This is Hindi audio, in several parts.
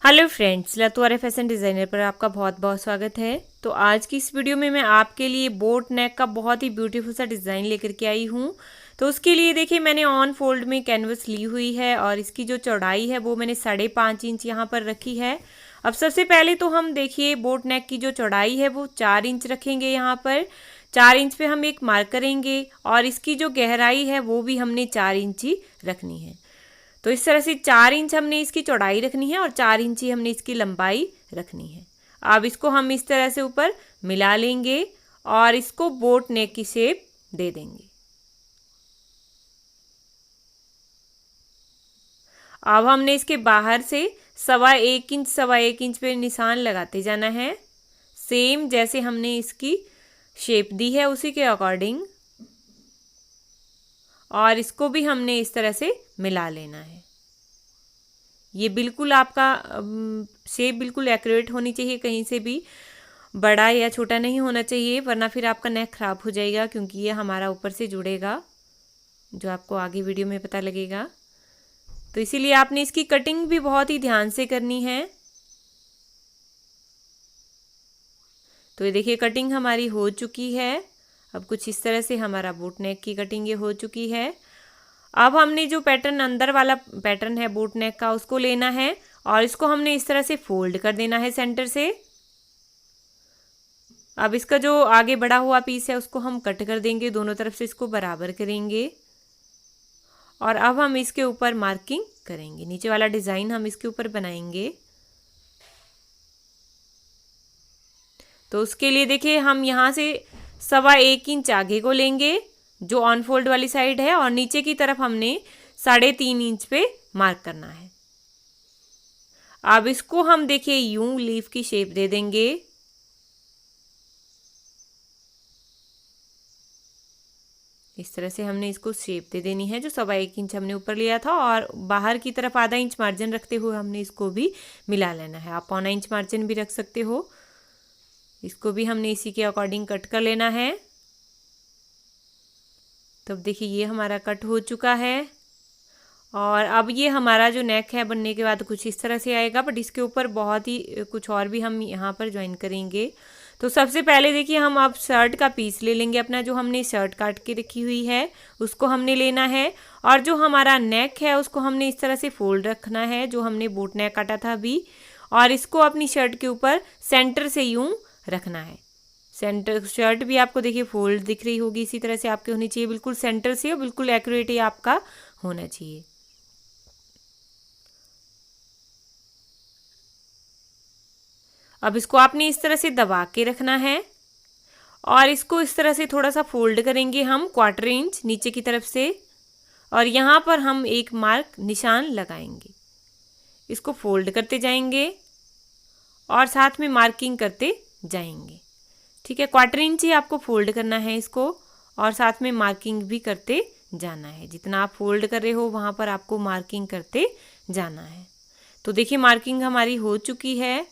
हेलो फ्रेंड्स, लतू आर्य फैशन डिज़ाइनर पर आपका बहुत बहुत स्वागत है। तो आज की इस वीडियो में मैं आपके लिए बोट नेक का बहुत ही ब्यूटीफुल सा डिज़ाइन लेकर के आई हूँ। तो उसके लिए देखिए मैंने ऑन फोल्ड में कैनवस ली हुई है और इसकी जो चौड़ाई है वो मैंने 5.5 इंच यहाँ पर रखी है। अब सबसे पहले तो हम देखिए बोट नेक की जो चौड़ाई है वो 4 इंच रखेंगे। यहाँ पर 4 इंच पे हम एक मार्क करेंगे और इसकी जो गहराई है वो भी हमने 4 इंच ही रखनी है। तो इस तरह से 4 इंच हमने इसकी चौड़ाई रखनी है और 4 इंच ही हमने इसकी लंबाई रखनी है। अब इसको हम इस तरह से ऊपर मिला लेंगे और इसको बोट नेक की शेप दे देंगे। अब हमने इसके बाहर से 1.25 इंच पे निशान लगाते जाना है, सेम जैसे हमने इसकी शेप दी है उसी के अकॉर्डिंग। और इसको भी हमने इस तरह से मिला लेना है। ये बिल्कुल आपका शेप बिल्कुल एक्यूरेट होनी चाहिए, कहीं से भी बड़ा या छोटा नहीं होना चाहिए, वरना फिर आपका नेक खराब हो जाएगा, क्योंकि ये हमारा ऊपर से जुड़ेगा, जो आपको आगे वीडियो में पता लगेगा। तो इसीलिए आपने इसकी कटिंग भी बहुत ही ध्यान से करनी है। तो ये देखिए कटिंग हमारी हो चुकी है। अब कुछ इस तरह से हमारा बोट नेक की कटिंग ये हो चुकी है। अब हमने जो पैटर्न अंदर वाला पैटर्न है बोट नेक का उसको लेना है और इसको हमने इस तरह से फोल्ड कर देना है सेंटर से। अब इसका जो आगे बढ़ा हुआ पीस है उसको हम कट कर देंगे, दोनों तरफ से इसको बराबर करेंगे और अब हम इसके ऊपर मार्किंग करेंगे। नीचे वाला डिज़ाइन हम इसके ऊपर बनाएंगे। तो उसके लिए देखिए हम यहाँ से 1.25 इंच आगे को लेंगे जो ऑन फोल्ड वाली साइड है और नीचे की तरफ हमने 3.5 इंच पे मार्क करना है। अब इसको हम देखिए यूं लीफ की शेप दे देंगे। इस तरह से हमने इसको शेप दे देनी है। जो 1.25 इंच हमने ऊपर लिया था और बाहर की तरफ आधा इंच मार्जिन रखते हुए हमने इसको भी मिला लेना है। आप 1.25 इंच मार्जिन भी रख सकते हो। इसको भी हमने इसी के अकॉर्डिंग कट कर लेना है। तब देखिए ये हमारा कट हो चुका है और अब ये हमारा जो नेक है बनने के बाद कुछ इस तरह से आएगा, बट इसके ऊपर बहुत ही कुछ और भी हम यहाँ पर ज्वाइन करेंगे। तो सबसे पहले देखिए हम अब शर्ट का पीस ले लेंगे अपना, जो हमने शर्ट काट के रखी हुई है उसको हमने लेना है और जो हमारा नेक है उसको हमने इस तरह से फोल्ड रखना है, जो हमने बोट नेक काटा था अभी, और इसको अपनी शर्ट के ऊपर सेंटर से यूं रखना है। सेंटर शर्ट भी आपको देखिए फोल्ड दिख रही होगी, इसी तरह से आपके होनी चाहिए, बिल्कुल सेंटर से और बिल्कुल एक्यूरेट ही आपका होना चाहिए। अब इसको आपने इस तरह से दबा के रखना है और इसको इस तरह से थोड़ा सा फोल्ड करेंगे हम 1/4 इंच नीचे की तरफ से और यहाँ पर हम एक मार्क निशान लगाएंगे। इसको फोल्ड करते जाएंगे और साथ में मार्किंग करते जाएंगे। ठीक है, 1/4 इंच ही आपको फोल्ड करना है इसको और साथ में मार्किंग भी करते जाना है। जितना आप फोल्ड कर रहे हो वहाँ पर आपको मार्किंग करते जाना है। तो देखिए मार्किंग हमारी हो चुकी है।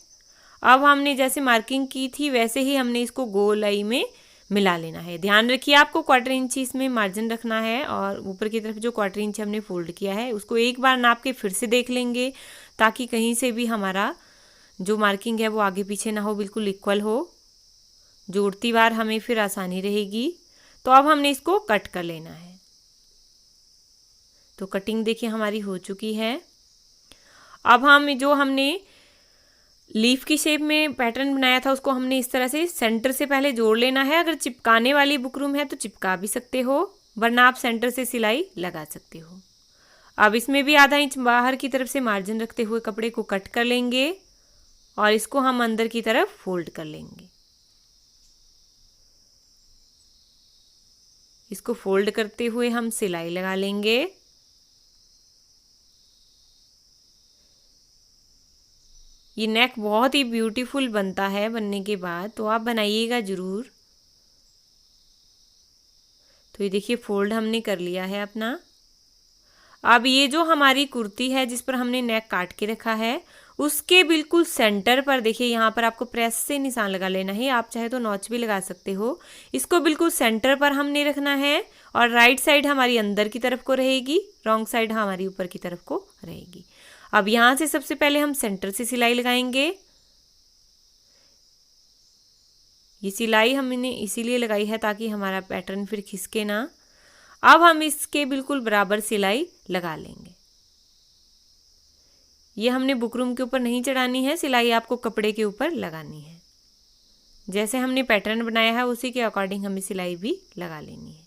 अब हमने जैसे मार्किंग की थी वैसे ही हमने इसको गोलाई में मिला लेना है। ध्यान रखिए आपको 1/4 इंच इसमें मार्जिन रखना है और ऊपर की तरफ जो 1/4 इंच हमने फोल्ड किया है उसको एक बार नाप के फिर से देख लेंगे, ताकि कहीं से भी हमारा जो मार्किंग है वो आगे पीछे ना हो, बिल्कुल इक्वल हो, जो उड़ती बार हमें फिर आसानी रहेगी। तो अब हमने इसको कट कर लेना है। तो कटिंग देखिए हमारी हो चुकी है। अब हम जो हमने लीफ की शेप में पैटर्न बनाया था उसको हमने इस तरह से सेंटर से पहले जोड़ लेना है। अगर चिपकाने वाली बुकरम है तो चिपका भी सकते हो, वरना आप सेंटर से सिलाई लगा सकते हो। अब इसमें भी आधा इंच बाहर की तरफ से मार्जिन रखते हुए कपड़े को कट कर लेंगे और इसको हम अंदर की तरफ फोल्ड कर लेंगे। इसको फोल्ड करते हुए हम सिलाई लगा लेंगे। ये नेक बहुत ही ब्यूटीफुल बनता है बनने के बाद, तो आप बनाइएगा ज़रूर। तो ये देखिए फोल्ड हमने कर लिया है अपना। अब ये जो हमारी कुर्ती है जिस पर हमने नेक काट के रखा है उसके बिल्कुल सेंटर पर देखिए यहाँ पर आपको प्रेस से निशान लगा लेना है। आप चाहे तो नॉच भी लगा सकते हो। इसको बिल्कुल सेंटर पर हमने रखना है और राइट साइड हमारी अंदर की तरफ को रहेगी, रॉन्ग साइड हमारी ऊपर की तरफ को रहेगी। अब यहाँ से सबसे पहले हम सेंटर से सिलाई लगाएंगे। ये सिलाई हमने इसीलिए लगाई है ताकि हमारा पैटर्न फिर खिसके ना। अब हम इसके बिल्कुल बराबर सिलाई लगा लेंगे। ये हमने बुकरम के ऊपर नहीं चढ़ानी है, सिलाई आपको कपड़े के ऊपर लगानी है। जैसे हमने पैटर्न बनाया है उसी के अकॉर्डिंग हमें सिलाई भी लगा लेनी है।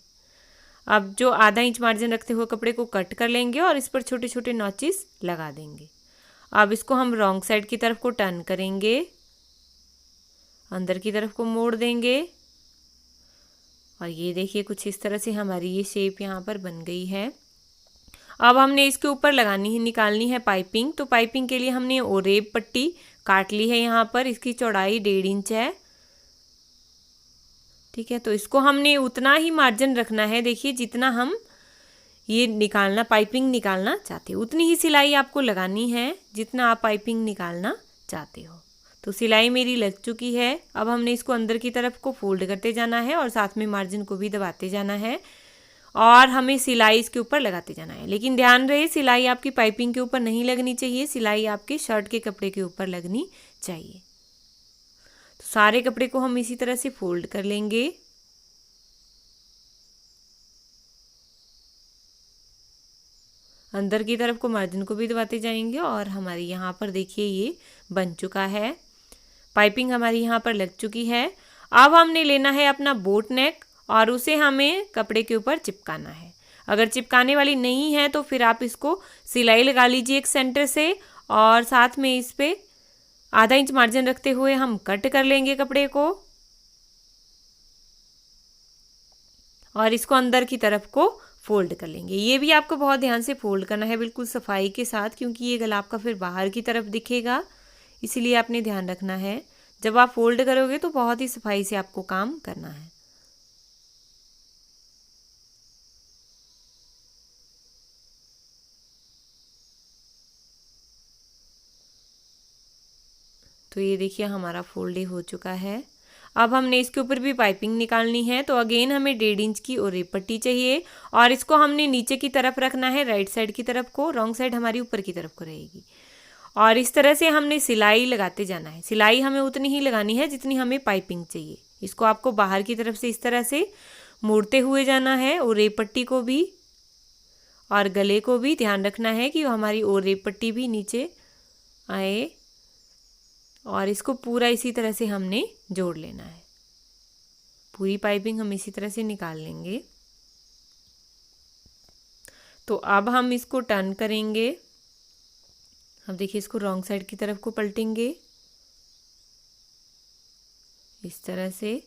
अब जो आधा इंच मार्जिन रखते हुए कपड़े को कट कर लेंगे और इस पर छोटे छोटे नॉचेस लगा देंगे। अब इसको हम रॉन्ग साइड की तरफ को टर्न करेंगे, अंदर की तरफ को मोड़ देंगे और ये देखिए कुछ इस तरह से हमारी ये शेप यहाँ पर बन गई है। अब हमने इसके ऊपर निकालनी है पाइपिंग। तो पाइपिंग के लिए हमने ओरेब पट्टी काट ली है। यहाँ पर इसकी चौड़ाई 1.5 इंच है। ठीक है, तो इसको हमने उतना ही मार्जिन रखना है। देखिए जितना हम ये पाइपिंग निकालना चाहते हो उतनी ही सिलाई आपको लगानी है जितना आप पाइपिंग निकालना चाहते हो। तो सिलाई मेरी लग चुकी है। अब हमने इसको अंदर की तरफ को फोल्ड करते जाना है और साथ में मार्जिन को भी दबाते जाना है और हमें सिलाई इसके ऊपर लगाते जाना है। लेकिन ध्यान रहे सिलाई आपकी पाइपिंग के ऊपर नहीं लगनी चाहिए, सिलाई आपके शर्ट के कपड़े के ऊपर लगनी चाहिए। तो सारे कपड़े को हम इसी तरह से फोल्ड कर लेंगे। अंदर की तरफ को मार्जिन को भी दबाते जाएंगे और हमारी यहाँ पर देखिए ये बन चुका है। पाइपिंग हमारी यहाँ पर लग चुकी है। अब हमने लेना है अपना बोट नेक और उसे हमें कपड़े के ऊपर चिपकाना है। अगर चिपकाने वाली नहीं है तो फिर आप इसको सिलाई लगा लीजिए एक सेंटर से और साथ में इस पे आधा इंच मार्जिन रखते हुए हम कट कर लेंगे कपड़े को और इसको अंदर की तरफ को फोल्ड कर लेंगे। ये भी आपको बहुत ध्यान से फोल्ड करना है, बिल्कुल सफाई के साथ, क्योंकि ये गला आपका फिर बाहर की तरफ दिखेगा, इसीलिए आपने ध्यान रखना है। जब आप फोल्ड करोगे तो बहुत ही सफाई से आपको काम करना है। तो ये देखिए हमारा फोल्ड हो चुका है। अब हमने इसके ऊपर भी पाइपिंग निकालनी है। तो अगेन हमें 1.5 इंच की ओरेब पट्टी चाहिए और इसको हमने नीचे की तरफ रखना है, राइट साइड की तरफ को। रॉन्ग साइड हमारी ऊपर की तरफ को रहेगी और इस तरह से हमने सिलाई लगाते जाना है। सिलाई हमें उतनी ही लगानी है जितनी हमें पाइपिंग चाहिए। इसको आपको बाहर की तरफ से इस तरह से मोड़ते हुए जाना है। ओरेब पट्टी को भी और गले को भी ध्यान रखना है कि हमारी ओरेब पट्टी भी नीचे आए और इसको पूरा इसी तरह से हमने जोड़ लेना है। पूरी पाइपिंग हम इसी तरह से निकाल लेंगे। तो अब हम इसको टर्न करेंगे। अब देखिए इसको रॉन्ग साइड की तरफ को पलटेंगे इस तरह से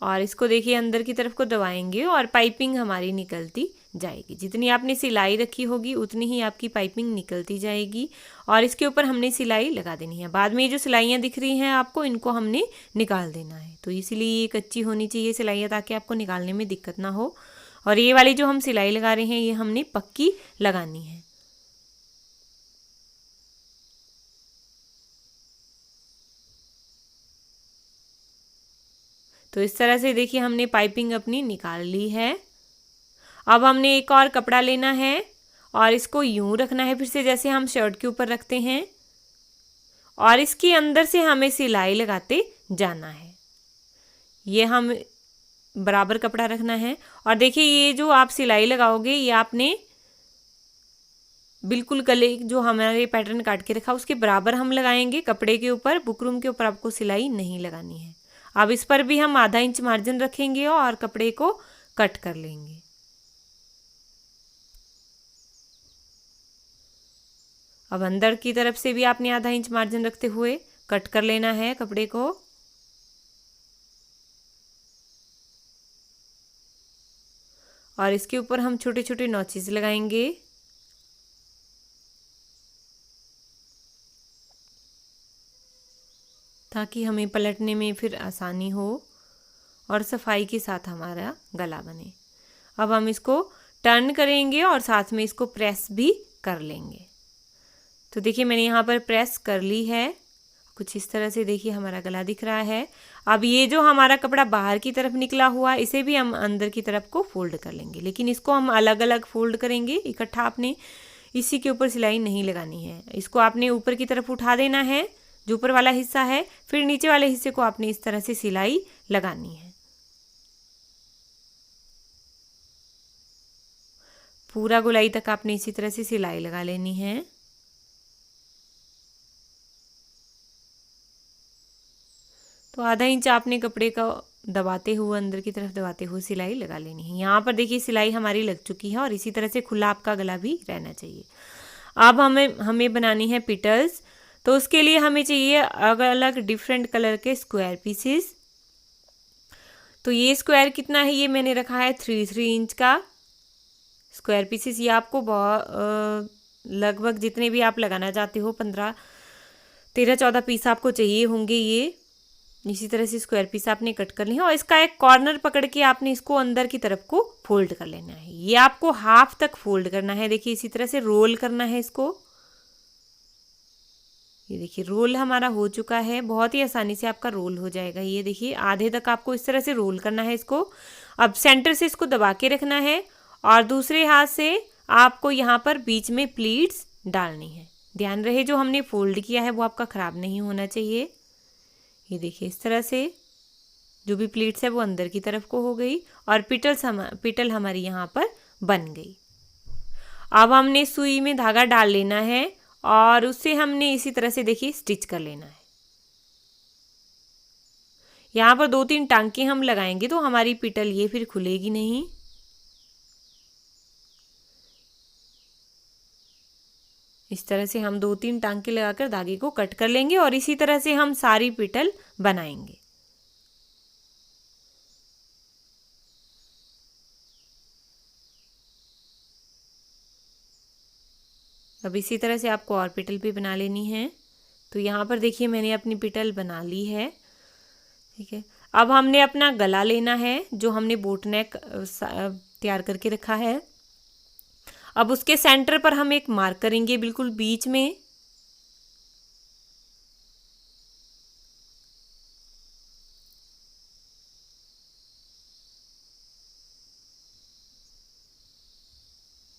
और इसको देखिए अंदर की तरफ को दबाएंगे और पाइपिंग हमारी निकलती जाएगी। जितनी आपने सिलाई रखी होगी उतनी ही आपकी पाइपिंग निकलती जाएगी और इसके ऊपर हमने सिलाई लगा देनी है। बाद में ये जो सिलाइयाँ दिख रही हैं आपको, इनको हमने निकाल देना है। तो इसीलिए ये कच्ची होनी चाहिए सिलाइयाँ ताकि आपको निकालने में दिक्कत ना हो। और ये वाली जो हम सिलाई लगा रहे हैं ये हमने पक्की लगानी है। तो इस तरह से देखिए हमने पाइपिंग अपनी निकाल ली है। अब हमने एक और कपड़ा लेना है और इसको यूं रखना है फिर से जैसे हम शर्ट के ऊपर रखते हैं और इसके अंदर से हमें सिलाई लगाते जाना है। ये हम बराबर कपड़ा रखना है और देखिए ये जो आप सिलाई लगाओगे ये आपने बिल्कुल गले जो हमारे पैटर्न काट के रखा उसके बराबर हम लगाएंगे। कपड़े के ऊपर, बुकरम के ऊपर आपको सिलाई नहीं लगानी है। अब इस पर भी हम आधा इंच मार्जिन रखेंगे और कपड़े को कट कर लेंगे। अब अंदर की तरफ से भी आपने आधा इंच मार्जिन रखते हुए कट कर लेना है कपड़े को। और इसके ऊपर हम छोटे छोटे नॉचेस लगाएंगे। ताकि हमें पलटने में फिर आसानी हो और सफाई के साथ हमारा गला बने। अब हम इसको टर्न करेंगे और साथ में इसको प्रेस भी कर लेंगे। तो देखिए मैंने यहाँ पर प्रेस कर ली है। कुछ इस तरह से देखिए हमारा गला दिख रहा है। अब ये जो हमारा कपड़ा बाहर की तरफ निकला हुआ इसे भी हम अंदर की तरफ को फोल्ड कर लेंगे, लेकिन इसको हम अलग अलग फोल्ड करेंगे। इकट्ठा आपने इसी के ऊपर सिलाई नहीं लगानी है। इसको आपने ऊपर की तरफ उठा देना है, जो ऊपर वाला हिस्सा है, फिर नीचे वाले हिस्से को आपने इस तरह से सिलाई लगानी है। पूरा गोलाई तक आपने इसी तरह से सिलाई लगा लेनी है। तो आधा इंच आपने कपड़े का दबाते हुए, अंदर की तरफ दबाते हुए सिलाई लगा लेनी है। यहाँ पर देखिए सिलाई हमारी लग चुकी है और इसी तरह से खुला आपका गला भी रहना चाहिए। अब हमें बनानी है पिटल्स। तो उसके लिए हमें चाहिए अलग अलग डिफरेंट कलर के स्क्वायर पीसेस। तो ये स्क्वायर कितना है, ये मैंने रखा है 3 इंच का स्क्वायर पीसेस। ये आपको लगभग जितने भी आप लगाना चाहते हो, 15, 13, 14 पीस आपको चाहिए होंगे। ये इसी तरह से स्क्वायर पीस आपने कट कर लिया और इसका एक कॉर्नर पकड़ के आपने इसको अंदर की तरफ को फोल्ड कर लेना है। ये आपको हाफ तक फोल्ड करना है। देखिए इसी तरह से रोल करना है इसको। ये देखिए रोल हमारा हो चुका है, बहुत ही आसानी से आपका रोल हो जाएगा। ये देखिए आधे तक आपको इस तरह से रोल करना है इसको। अब सेंटर से इसको दबा के रखना है और दूसरे हाथ से आपको यहाँ पर बीच में प्लीट्स डालनी है। ध्यान रहे जो हमने फोल्ड किया है वो आपका ख़राब नहीं होना चाहिए। ये देखिए इस तरह से जो भी प्लीट्स है वो अंदर की तरफ को हो गई और पिटल हमारी यहाँ पर बन गई। अब हमने सुई में धागा डाल लेना है और उससे हमने इसी तरह से देखिए स्टिच कर लेना है। यहाँ पर 2-3 टांके हम लगाएंगे तो हमारी पिटल ये फिर खुलेगी नहीं। इस तरह से हम 2-3 टांके लगाकर धागे को कट कर लेंगे और इसी तरह से हम सारी पिटल बनाएंगे। अब इसी तरह से आपको और पिटल भी बना लेनी है। तो यहाँ पर देखिए मैंने अपनी पिटल बना ली है। ठीक है, अब हमने अपना गला लेना है जो हमने बोट नेक तैयार करके रखा है। अब उसके सेंटर पर हम एक मार्क करेंगे बिल्कुल बीच में।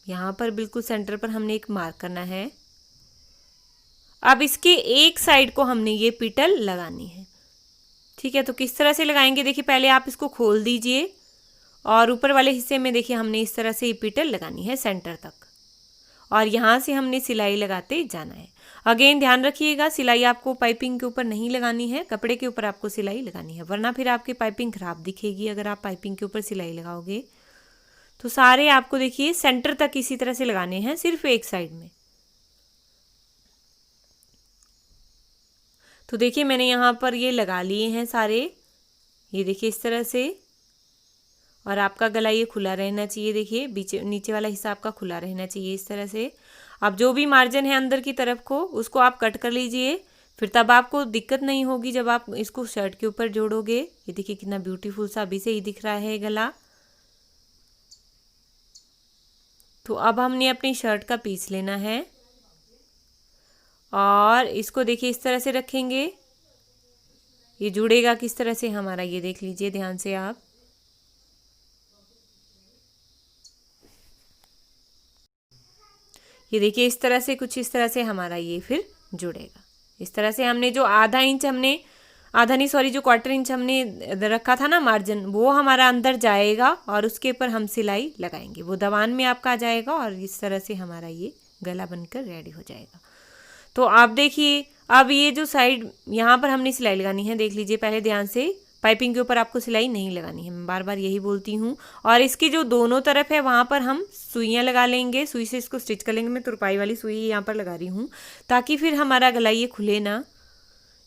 यहाँ पर बिल्कुल सेंटर पर हमने एक मार्क करना है। अब इसके एक साइड को हमने ये पिटल लगानी है। ठीक है, तो किस तरह से लगाएंगे, देखिए पहले आप इसको खोल दीजिए और ऊपर वाले हिस्से में देखिए हमने इस तरह से ये पिटल लगानी है सेंटर तक और यहाँ से हमने सिलाई लगाते जाना है। अगेन ध्यान रखिएगा सिलाई आपको पाइपिंग के ऊपर नहीं लगानी है, कपड़े के ऊपर आपको सिलाई लगानी है, वरना फिर आपकी पाइपिंग खराब दिखेगी अगर आप पाइपिंग के ऊपर सिलाई लगाओगे। तो सारे आपको देखिए सेंटर तक इसी तरह से लगाने हैं, सिर्फ एक साइड में। तो देखिए मैंने यहाँ पर ये लगा लिए हैं सारे, ये देखिए इस तरह से। और आपका गला ये खुला रहना चाहिए, देखिए बीच नीचे वाला हिस्सा आपका खुला रहना चाहिए इस तरह से। अब जो भी मार्जिन है अंदर की तरफ को उसको आप कट कर लीजिए, फिर तब आपको दिक्कत नहीं होगी जब आप इसको शर्ट के ऊपर जोड़ोगे। ये देखिए कितना ब्यूटीफुल सा अभी से ही दिख रहा है गला। तो अब हमने अपनी शर्ट का पीस लेना है और इसको देखिए इस तरह से रखेंगे। ये जुड़ेगा किस तरह से हमारा, ये देख लीजिए ध्यान से आप। ये देखिए इस तरह से, कुछ इस तरह से हमारा ये फिर जुड़ेगा। इस तरह से हमने जो जो 1/4 इंच हमने रखा था ना मार्जिन, वो हमारा अंदर जाएगा और उसके ऊपर हम सिलाई लगाएंगे, वो दबान में आपका आ जाएगा और इस तरह से हमारा ये गला बनकर रेडी हो जाएगा। तो आप देखिए अब ये जो साइड यहाँ पर हमने सिलाई लगानी है, देख लीजिए पहले ध्यान से, पाइपिंग के ऊपर आपको सिलाई नहीं लगानी है, मैं बार बार यही बोलती हूँ। और इसकी जो दोनों तरफ है वहाँ पर हम सुइयाँ लगा लेंगे, सुई से इसको स्टिच कर लेंगे। मैं तुरपाई वाली सुई यहाँ पर लगा रही हूँ ताकि फिर हमारा गला ये खुले ना,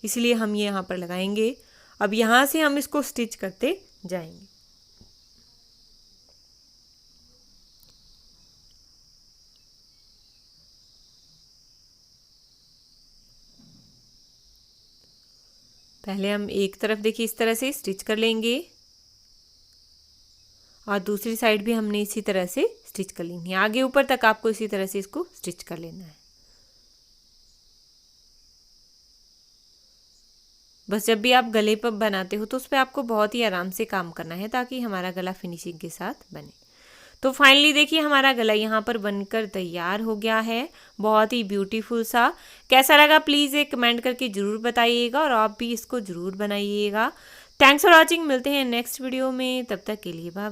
इसलिए हम ये यहाँ पर लगाएंगे। अब यहाँ से हम इसको स्टिच करते जाएंगे। पहले हम एक तरफ देखिए इस तरह से स्टिच कर लेंगे और दूसरी साइड भी हमने इसी तरह से स्टिच कर लेनी है। आगे ऊपर तक आपको इसी तरह से इसको स्टिच कर लेना है। बस जब भी आप गले पर बनाते हो तो उस पर आपको बहुत ही आराम से काम करना है ताकि हमारा गला फिनिशिंग के साथ बने। तो फाइनली देखिए हमारा गला यहाँ पर बनकर तैयार हो गया है, बहुत ही ब्यूटीफुल सा। कैसा लगा प्लीज़ एक कमेंट करके ज़रूर बताइएगा और आप भी इसको ज़रूर बनाइएगा। थैंक्स फॉर वॉचिंग, मिलते हैं नेक्स्ट वीडियो में, तब तक के लिए बाय।